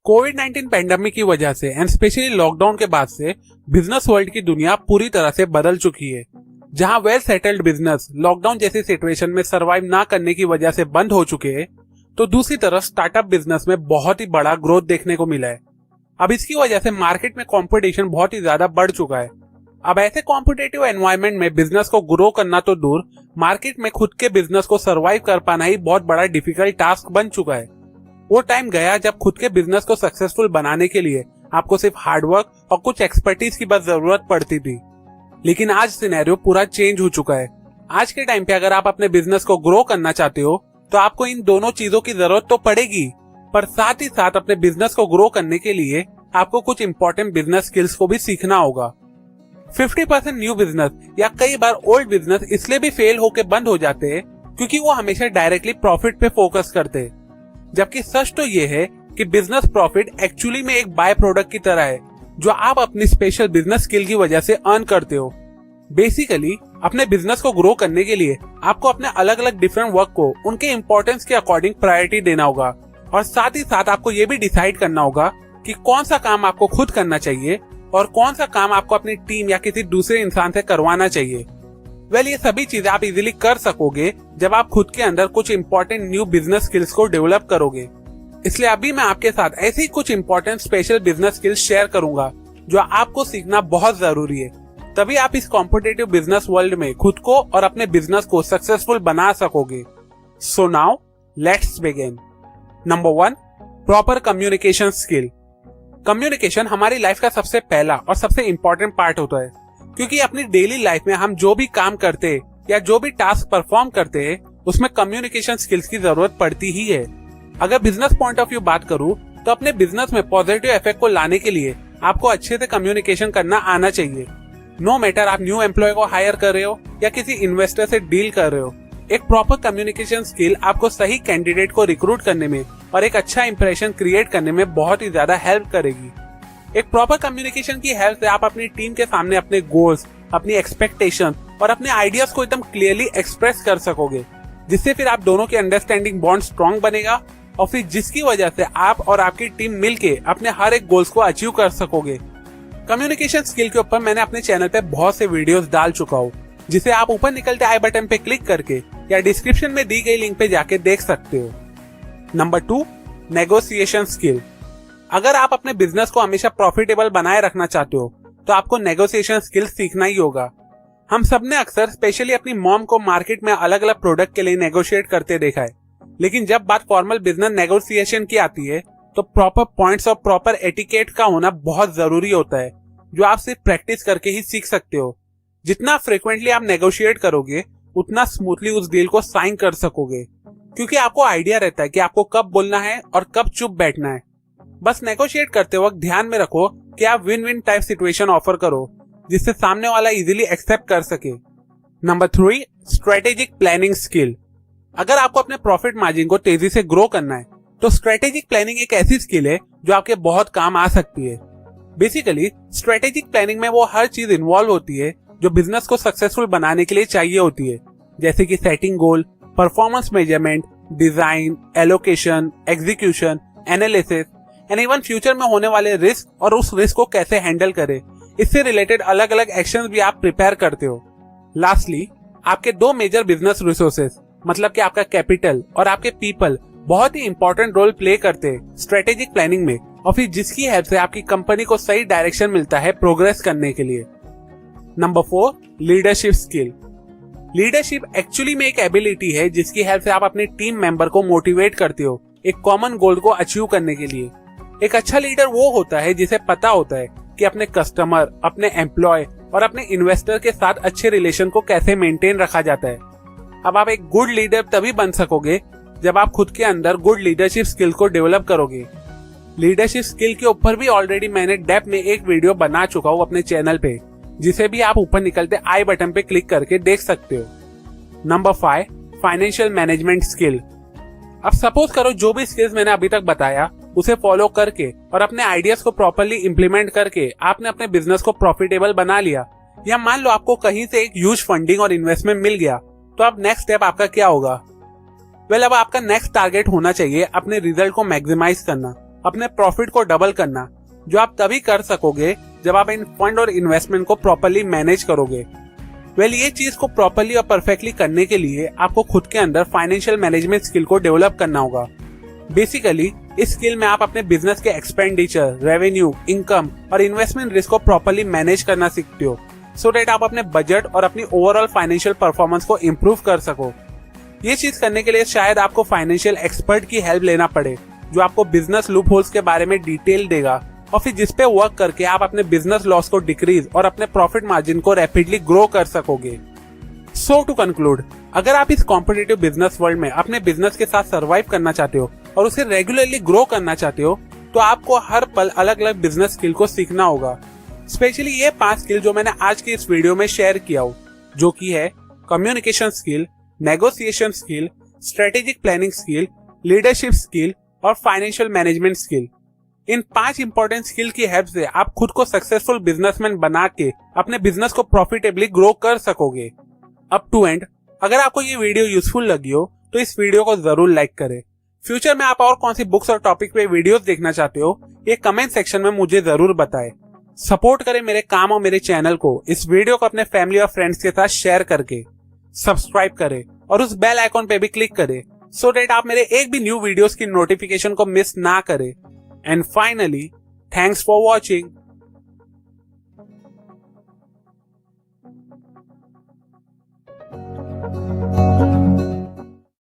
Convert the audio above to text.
कोविड-19 pandemic की वजह से एंड स्पेशली लॉकडाउन के बाद से बिजनेस वर्ल्ड की दुनिया पूरी तरह से बदल चुकी है। जहां वेल सेटल्ड बिजनेस लॉकडाउन जैसी सिचुएशन में सरवाइव ना करने की वजह से बंद हो चुके हैं, तो दूसरी तरफ स्टार्टअप बिजनेस में बहुत ही बड़ा ग्रोथ देखने को मिला है। अब इसकी वजह से मार्केट में कंपटीशन बहुत ही ज्यादा बढ़ चुका है। अब ऐसे कॉम्पिटिटिव एनवायरनमेंट में बिजनेस को ग्रो करना तो दूर, मार्केट में खुद के बिजनेस को सर्वाइव कर पाना ही बहुत बड़ा डिफिकल्ट टास्क बन चुका है। वो टाइम गया जब खुद के बिजनेस को सक्सेसफुल बनाने के लिए आपको सिर्फ हार्डवर्क और कुछ एक्सपर्टीज की बस जरूरत पड़ती थी। लेकिन आज सिनेरियो पूरा चेंज हो चुका है। आज के टाइम पे अगर आप अपने बिजनेस को ग्रो करना चाहते हो तो आपको इन दोनों चीजों की जरूरत तो पड़ेगी, पर साथ ही साथ अपने बिजनेस को ग्रो करने के लिए आपको कुछ इंपॉर्टेंट बिजनेस स्किल्स को भी सीखना होगा। 50% न्यू बिजनेस या कई बार ओल्ड बिजनेस इसलिए भी फेल होकर बंद हो जाते हैं क्योंकि वो हमेशा डायरेक्टली प्रॉफिट पे फोकस करते हैं, जबकि सच तो ये है कि बिजनेस प्रॉफिट एक्चुअली में एक बाय प्रोडक्ट की तरह है जो आप अपनी स्पेशल बिजनेस स्किल की वजह से अर्न करते हो। बेसिकली अपने बिजनेस को ग्रो करने के लिए आपको अपने अलग अलग डिफरेंट वर्क को उनके इम्पोर्टेंस के अकॉर्डिंग प्रायोरिटी देना होगा, और साथ ही साथ आपको ये भी डिसाइड करना होगा कि कौन सा काम आपको खुद करना चाहिए और कौन सा काम आपको अपनी टीम या किसी दूसरे इंसान से करवाना चाहिए। ये सभी चीजें आप इजीली कर सकोगे जब आप खुद के अंदर कुछ इंपॉर्टेंट न्यू बिजनेस स्किल्स को डेवलप करोगे। इसलिए अभी मैं आपके साथ ऐसे ही कुछ important special business skills share करूंगा जो आपको सीखना बहुत जरूरी है, तभी आप इस कॉम्पिटिटिव बिजनेस वर्ल्ड में खुद को और अपने बिजनेस को सक्सेसफुल बना सकोगे। So now let's begin. Number 1, proper communication skill. Communication हमारी लाइफ का सबसे पहला और सबसे इंपॉर्टेंट पार्ट होता है, क्योंकि अपनी डेली लाइफ में हम जो भी काम करते हैं या जो भी टास्क परफॉर्म करते हैं उसमें कम्युनिकेशन स्किल्स की जरूरत पड़ती ही है। अगर बिजनेस पॉइंट ऑफ व्यू बात करूं तो अपने बिजनेस में पॉजिटिव इफेक्ट को लाने के लिए आपको अच्छे से कम्युनिकेशन करना आना चाहिए। नो मैटर आप न्यू एम्प्लॉय को हायर कर रहे हो या किसी इन्वेस्टर से डील कर रहे हो, एक प्रॉपर कम्युनिकेशन स्किल आपको सही कैंडिडेट को रिक्रूट करने में और एक अच्छा इंप्रेशन क्रिएट करने में बहुत ही ज्यादा हेल्प करेगी। एक प्रॉपर कम्युनिकेशन की हेल्प से आप अपनी टीम के सामने अपने गोल्स, अपनी एक्सपेक्टेशन और अपने आइडियाज को एकदम क्लियरली एक्सप्रेस कर सकोगे, जिससे फिर आप दोनों के अंडरस्टैंडिंग बॉन्ड स्ट्रॉन्ग बनेगा और फिर जिसकी वजह से आप और आपकी टीम मिलके अपने हर एक गोल्स को अचीव कर सकोगे। कम्युनिकेशन स्किल के ऊपर मैंने अपने चैनल पे बहुत से वीडियोस डाल चुका हूँ, जिसे आप ऊपर निकलते आई बटन पे क्लिक करके या डिस्क्रिप्शन में दी गई लिंक पे जाके देख सकते हो। Number 2, negotiation skill. अगर आप अपने बिजनेस को हमेशा प्रॉफिटेबल बनाए रखना चाहते हो तो आपको नेगोशिएशन स्किल सीखना ही होगा। हम सबने अक्सर स्पेशली अपनी मॉम को मार्केट में अलग अलग प्रोडक्ट के लिए नेगोशिएट करते देखा है, लेकिन जब बात फॉर्मल बिजनेस नेगोशिएशन की आती है तो प्रॉपर पॉइंट्स और प्रॉपर एटिकेट का होना बहुत जरूरी होता है, जो आप सिर्फ प्रैक्टिस करके ही सीख सकते हो। जितना फ्रिक्वेंटली आप नेगोशिएट करोगे उतना स्मूथली उस डील को साइन कर सकोगे, क्योंकि आपको आइडिया रहता है कि आपको कब बोलना है और कब चुप बैठना है। बस नेगोशिएट करते वक्त ध्यान में रखो कि आप win win type situation offer करो, जिससे सामने वाला इजीली एक्सेप्ट कर सके। Number 3, strategic planning skill. अगर आपको अपने प्रॉफिट मार्जिन को तेजी से ग्रो करना है तो स्ट्रेटेजिक प्लानिंग एक ऐसी स्किल है जो आपके बहुत काम आ सकती है। बेसिकली स्ट्रेटेजिक प्लानिंग में वो हर चीज इन्वॉल्व होती है जो बिजनेस को सक्सेसफुल बनाने के लिए चाहिए होती है, जैसे कि setting goal, performance measurement, design, allocation, execution, analysis and even future में होने वाले रिस्क और उस रिस्क को कैसे हैंडल करें, इससे रिलेटेड अलग अलग एक्शंस भी आप प्रिपेयर करते हो। लास्टली आपके 2 मेजर बिजनेस रिसोर्सेस मतलब कि आपका कैपिटल और आपके पीपल बहुत ही इंपॉर्टेंट रोल प्ले करते हैं स्ट्रेटेजिक प्लानिंग में, और फिर जिसकी हेल्प से आपकी कंपनी को सही डायरेक्शन मिलता है प्रोग्रेस करने के लिए। Number 4, leadership skill. Leadership actually में एक एबिलिटी है जिसकी हेल्प से आप अपने टीम मेंबर को मोटिवेट करते हो एक कॉमन गोल को अचीव करने के लिए। एक अच्छा लीडर वो होता है जिसे पता होता है कि अपने कस्टमर, अपने एम्प्लॉय और अपने इन्वेस्टर के साथ अच्छे रिलेशन को कैसे मेंटेन रखा जाता है। अब आप एक गुड लीडर तभी बन सकोगे जब आप खुद के अंदर गुड लीडरशिप स्किल को डेवलप करोगे। लीडरशिप स्किल के ऊपर भी ऑलरेडी मैंने डेप्थ में एक वीडियो बना चुका हूँ अपने चैनल पे, जिसे भी आप ऊपर निकलते आई बटन पे क्लिक करके देख सकते हो। Number 5, financial management skill. अब सपोज करो जो भी स्किल्स मैंने अभी तक बताया उसे फॉलो करके और अपने आइडियाज को प्रॉपर्ली इम्प्लीमेंट करके आपने अपने बिजनेस को प्रॉफिटेबल बना लिया, या मान लो आपको कहीं से एक ह्यूज फंडिंग और इन्वेस्टमेंट मिल गया, तो अब नेक्स्ट स्टेप आपका क्या होगा? अब आपका नेक्स्ट टारगेट होना चाहिए अपने रिजल्ट को मैक्सिमाइज करना अपने प्रॉफिट को डबल करना, जो आप तभी कर सकोगे जब आप इन फंड और इन्वेस्टमेंट को प्रॉपर्ली मैनेज करोगे। ये चीज को प्रॉपर्ली और परफेक्टली करने के लिए आपको खुद के अंदर फाइनेंशियल मैनेजमेंट स्किल को डेवलप करना होगा। बेसिकली इस स्किल में आप अपने बिजनेस के एक्सपेंडिचर, रेवेन्यू, इनकम और इन्वेस्टमेंट रिस्क को प्रॉपर्ली मैनेज करना सीखते हो, सो दैट आप अपने बजट और अपनी ओवरऑल फाइनेंशियल परफॉर्मेंस को इम्प्रूव कर सको। ये चीज करने के लिए शायद आपको फाइनेंशियल एक्सपर्ट की हेल्प लेना पड़े, जो आपको बिजनेस लूप होल्स के बारे में डिटेल देगा और फिर जिस पे वर्क करके आप अपने बिजनेस लॉस को डिक्रीज और अपने प्रॉफिट मार्जिन को रैपिडली ग्रो कर सकोगे। सो टू कंक्लूड, अगर आप इस कॉम्पिटिटिव बिजनेस वर्ल्ड में अपने बिजनेस के साथ सर्वाइव करना चाहते हो और उसे रेगुलरली ग्रो करना चाहते हो, तो आपको हर पल अलग अलग बिजनेस स्किल को सीखना होगा। स्पेशली ये 5 स्किल जो मैंने आज की इस वीडियो में शेयर किया हो, जो कि है communication skill, negotiation skill, strategic planning skill, leadership skill और फाइनेंशियल मैनेजमेंट स्किल। इन 5 इंपॉर्टेंट स्किल की हेल्प से आप खुद को सक्सेसफुल बिजनेसमैन बना के अपने बिजनेस को प्रॉफिटेबली ग्रो कर सकोगे। अप टू एंड, अगर आपको ये वीडियो यूजफुल लगी हो तो इस वीडियो को जरूर लाइक करें। फ्यूचर में आप और कौन सी बुक्स और टॉपिक पे वीडियोस देखना चाहते हो, ये कमेंट सेक्शन में मुझे जरूर बताएं। सपोर्ट करें मेरे काम और मेरे चैनल को इस वीडियो को अपने फैमिली और फ्रेंड्स के साथ शेयर करके। सब्सक्राइब करें और उस बेल आइकॉन पे भी क्लिक करें, सो दैट आप मेरे एक भी न्यू वीडियोस की नोटिफिकेशन को मिस ना करें। And finally, thanks for watching.